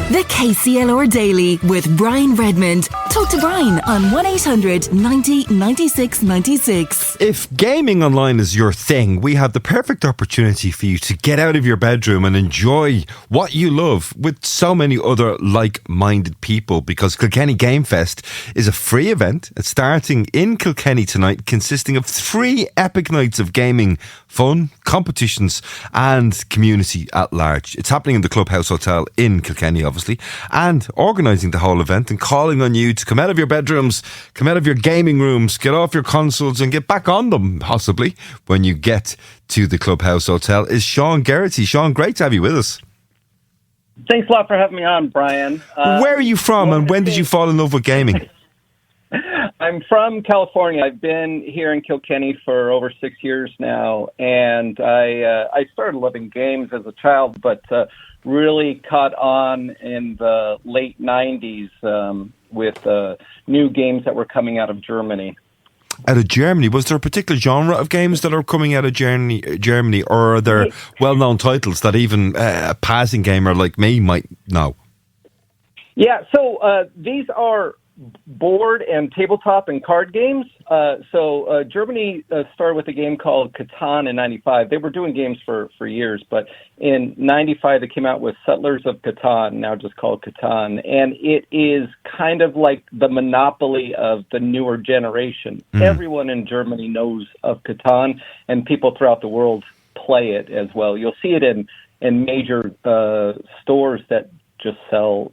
The KCLR Daily with Brian Redmond. Talk to Brian on 1800 90 96 96. If gaming online is your thing, we have the perfect opportunity for you to get out of your bedroom and enjoy what you love with so many other like-minded people, because Kilkenny Games Fest is a free event. It's starting in Kilkenny tonight, consisting of 3 epic nights of gaming, fun, competitions and community at large. It's happening in the Clubhouse Hotel in Kilkenny, obviously, and organising the whole event and calling on you to come out of your bedrooms, come out of your gaming rooms, get off your consoles and get back on them, possibly, when you get to the Clubhouse Hotel, is Sean Geraghty. Sean, great to have you with us. Thanks a lot for having me on, Brian. Where are you from and when did you fall in love with gaming? I'm from California. I've been here in Kilkenny for over 6 years now, and I started loving games as a child, but really caught on in the late 90s with new games that were coming out of Germany. Out of Germany? Was there a particular genre of games that are coming out of Germany, or are there well-known titles that even a passing gamer like me might know? Yeah, so these are board and tabletop and card games. Germany started with a game called Catan in 95. They were doing games for years, but in 95 they came out with Settlers of Catan, now just called Catan, and it is kind of like the Monopoly of the newer generation. Everyone in Germany knows of Catan, and people throughout the world play it as well. You'll see it in major stores that just sell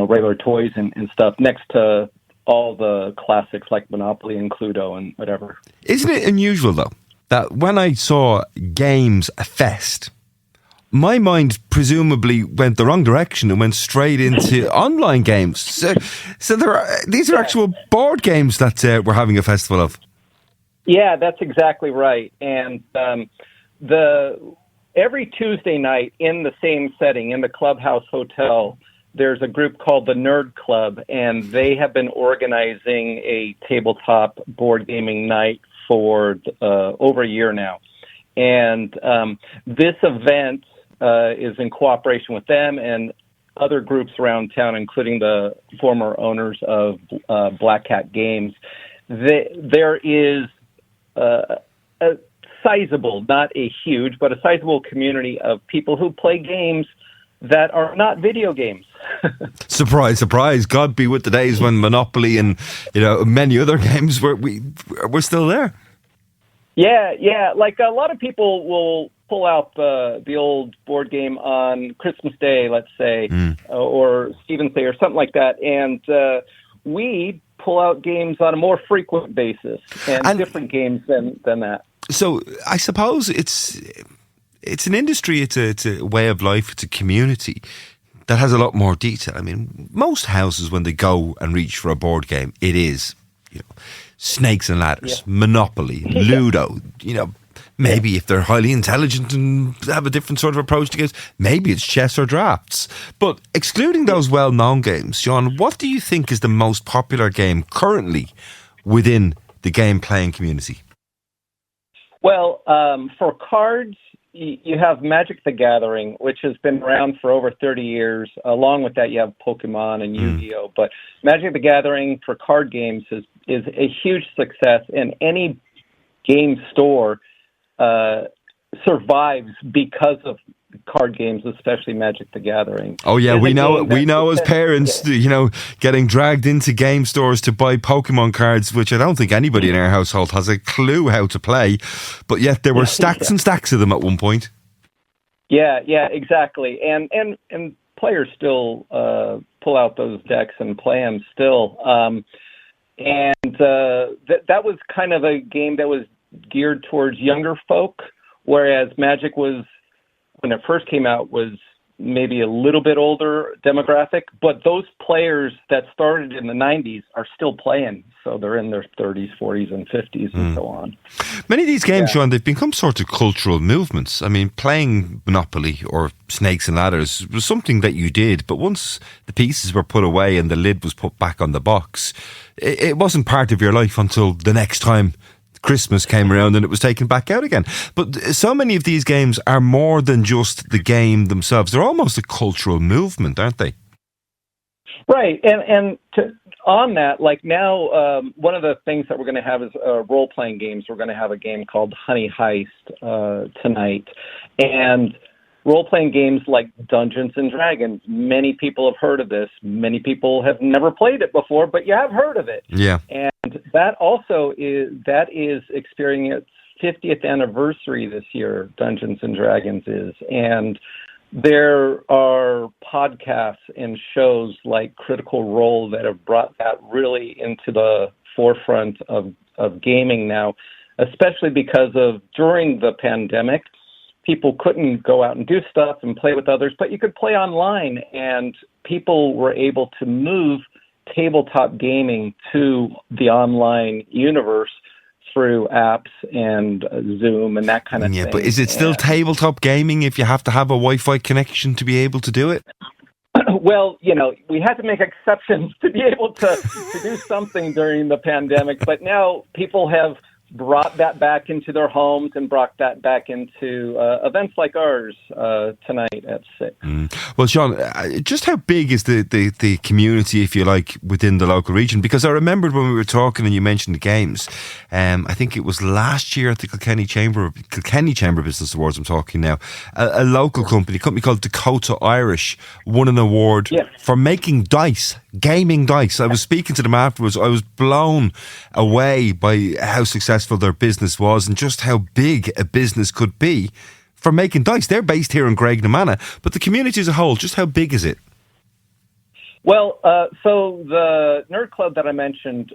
regular toys and stuff, next to all the classics like Monopoly and Cluedo and whatever. Isn't it unusual, though, that when I saw Games Fest, my mind presumably went the wrong direction and went straight into online games? So these are actual board games that we're having a festival of. Yeah, that's exactly right. And every Tuesday night in the same setting, in the Clubhouse Hotel, there's a group called the Nerd Club, and they have been organizing a tabletop board gaming night for over a year now. And this event is in cooperation with them and other groups around town, including the former owners of Black Cat Games. There is a sizable, not a huge, but a sizable community of people who play games that are not video games. Surprise, surprise. God be with the days when Monopoly and many other games were still there. Yeah. Like a lot of people will pull out the old board game on Christmas Day, let's say, or Stephen's Day or something like that. And we pull out games on a more frequent basis and different games than that. So I suppose it's an industry, it's a way of life, it's a community that has a lot more detail. I mean, most houses, when they go and reach for a board game, it is, snakes and ladders, Monopoly, Ludo, maybe if they're highly intelligent and have a different sort of approach to games, maybe it's chess or drafts. But excluding those well-known games, Sean, what do you think is the most popular game currently within the game-playing community? Well, for cards, you have Magic the Gathering, which has been around for over 30 years. Along with that, you have Pokemon and Yu-Gi-Oh! But Magic the Gathering for card games is a huge success, and any game store survives because of card games, especially Magic the Gathering. Oh yeah, we know as parents, getting dragged into game stores to buy Pokemon cards, which I don't think anybody in our household has a clue how to play, but yet there were stacks and stacks of them at one point. Yeah, exactly. And players still pull out those decks and play them still. That was kind of a game that was geared towards younger folk, whereas Magic was, when it first came out, was maybe a little bit older demographic, but those players that started in the 90s are still playing. So they're in their 30s, 40s, and 50s and so on. Many of these games, Sean, they've become sort of cultural movements. I mean, playing Monopoly or Snakes and Ladders was something that you did, but once the pieces were put away and the lid was put back on the box, it wasn't part of your life until the next time Christmas came around and it was taken back out again. But so many of these games are more than just the game themselves. They're almost a cultural movement, aren't they? Right, on that, like now, one of the things that we're going to have is role-playing games. We're going to have a game called Honey Heist tonight, and role-playing games like Dungeons and Dragons. Many people have heard of this. Many people have never played it before, but you have heard of it. Yeah, and that also is experiencing its 50th anniversary this year. Dungeons and Dragons is, and there are podcasts and shows like Critical Role that have brought that really into the forefront of gaming now, especially because of during the pandemic, people couldn't go out and do stuff and play with others, but you could play online, and people were able to move tabletop gaming to the online universe through apps and Zoom and that kind of thing. Yeah, but is it still tabletop gaming if you have to have a Wi-Fi connection to be able to do it? Well, we had to make exceptions to be able to do something during the pandemic, but now people have brought that back into their homes and brought that back into events like ours tonight at 6. Well, Sean, just how big is the community, if you like, within the local region? Because I remembered when we were talking and you mentioned the games, I think it was last year at the Kilkenny Chamber Business Awards, I'm talking now, a local company called Dakota Irish won an award for making dice, gaming dice. I was speaking to them afterwards. I was blown away by how successful their business was and just how big a business could be for making dice. They're based here in Graignamanagh, but the community as a whole, just how big is it? Well, so the Nerd Club that I mentioned,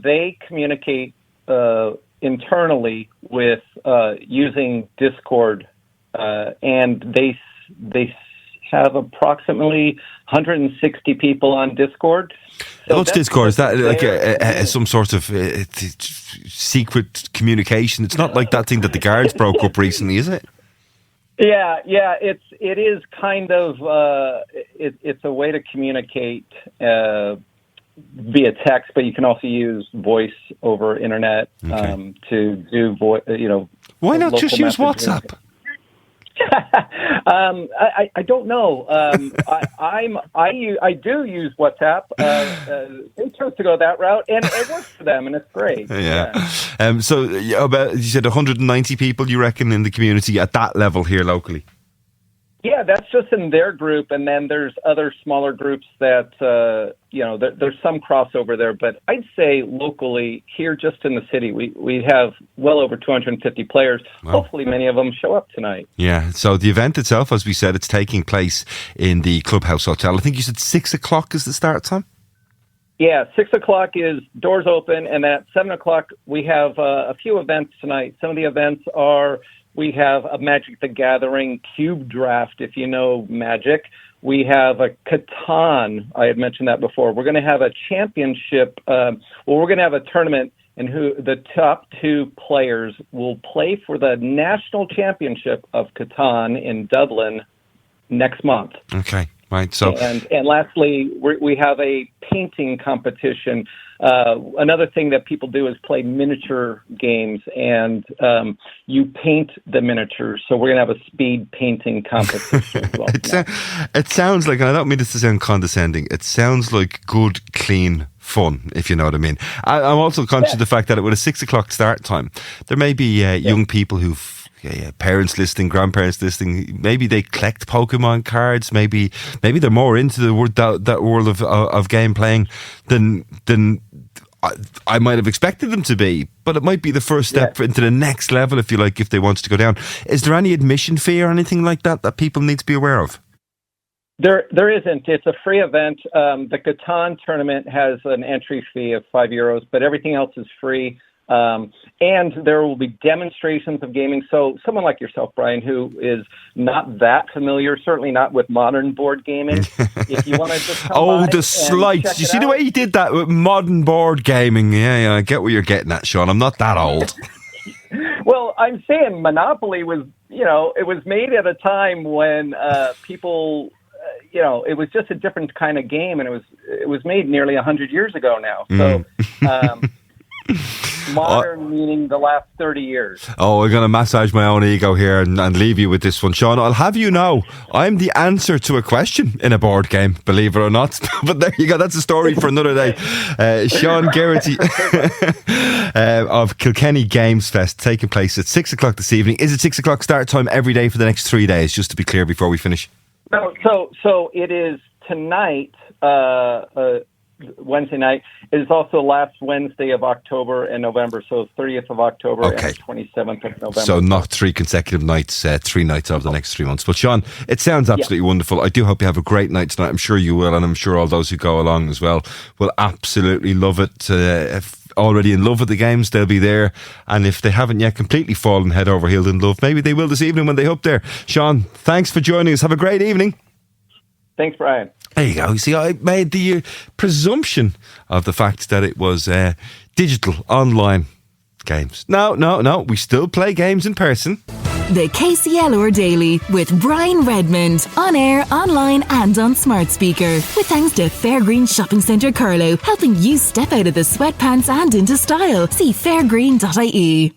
they communicate internally with using Discord, and they have approximately 160 people on Discord. So what's Discord? Is that like some sort of secret communication? It's not like that thing that the guards broke up recently, is it? Yeah, it is kind of it's a way to communicate via text, but you can also use voice over internet to do voice. Why not just use WhatsApp? I don't know. I do use WhatsApp. They chose to go that route, and it works for them, and it's great. Yeah. So about, you said 190 people, you reckon, in the community at that level here locally? Yeah, that's just in their group, and then there's other smaller groups that, there's some crossover there, but I'd say locally here just in the city, we have well over 250 players. Wow. Hopefully many of them show up tonight. Yeah, so the event itself, as we said, it's taking place in the Clubhouse Hotel. I think you said 6 o'clock is the start time? Yeah, 6 o'clock is doors open, and at 7 o'clock we have a few events tonight. Some of the events are... We have a Magic the Gathering cube draft, if you know Magic. We have a Catan. I had mentioned that before. We're going to have a championship. We're going to have a tournament, and the top 2 players will play for the national championship of Catan in Dublin next month. Okay. Right. So, and lastly, we have a painting competition. Another thing that people do is play miniature games, and you paint the miniatures. So we're going to have a speed painting competition as well. It sounds like, and I don't mean this to sound condescending, it sounds like good, clean fun, if you know what I mean. I'm also conscious of the fact that with a 6 o'clock start time, there may be young people who've parents listening, grandparents listening. Maybe they collect Pokemon cards. Maybe they're more into the that world of game playing than I might have expected them to be. But it might be the first step into the next level, if you like, if they wanted to go down. Is there any admission fee or anything like that people need to be aware of? There isn't. It's a free event. The Catan tournament has an entry fee of €5, but everything else is free. And there will be demonstrations of gaming. So someone like yourself, Brian, who is not that familiar, certainly not with modern board gaming, if you want to just come by the slight. You see the way you did that with modern board gaming? Yeah, I get what you're getting at, Sean. I'm not that old. Well, I'm saying Monopoly was, it was made at a time when people... it was just a different kind of game, and it was made nearly 100 years ago now. So, Modern meaning the last 30 years. Oh, I'm going to massage my own ego here and leave you with this one. Sean, I'll have you know, I'm the answer to a question in a board game, believe it or not. But there you go, that's a story for another day. Sean Geraghty of Kilkenny Games Fest, taking place at 6 o'clock this evening. Is it 6 o'clock start time every day for the next 3 days, just to be clear before we finish? No, so it is tonight, Wednesday night. It is also last Wednesday of October and November, so 30th of October and 27th of November. So not 3 consecutive nights, 3 nights over the next 3 months. But Sean, it sounds absolutely wonderful. I do hope you have a great night tonight. I'm sure you will, and I'm sure all those who go along as well will absolutely love it. If already in love with the games, they'll be there, and if they haven't yet completely fallen head over heels in love, maybe they will this evening when they up there. Sean, thanks for joining us. Have a great evening. Thanks, Brian. There you go. You see, I made the presumption of the fact that it was digital, online games. No. We still play games in person. The KCLR Daily with Brian Redmond. On air, online and on smart speaker. With thanks to Fairgreen Shopping Centre Carlow, helping you step out of the sweatpants and into style. See fairgreen.ie.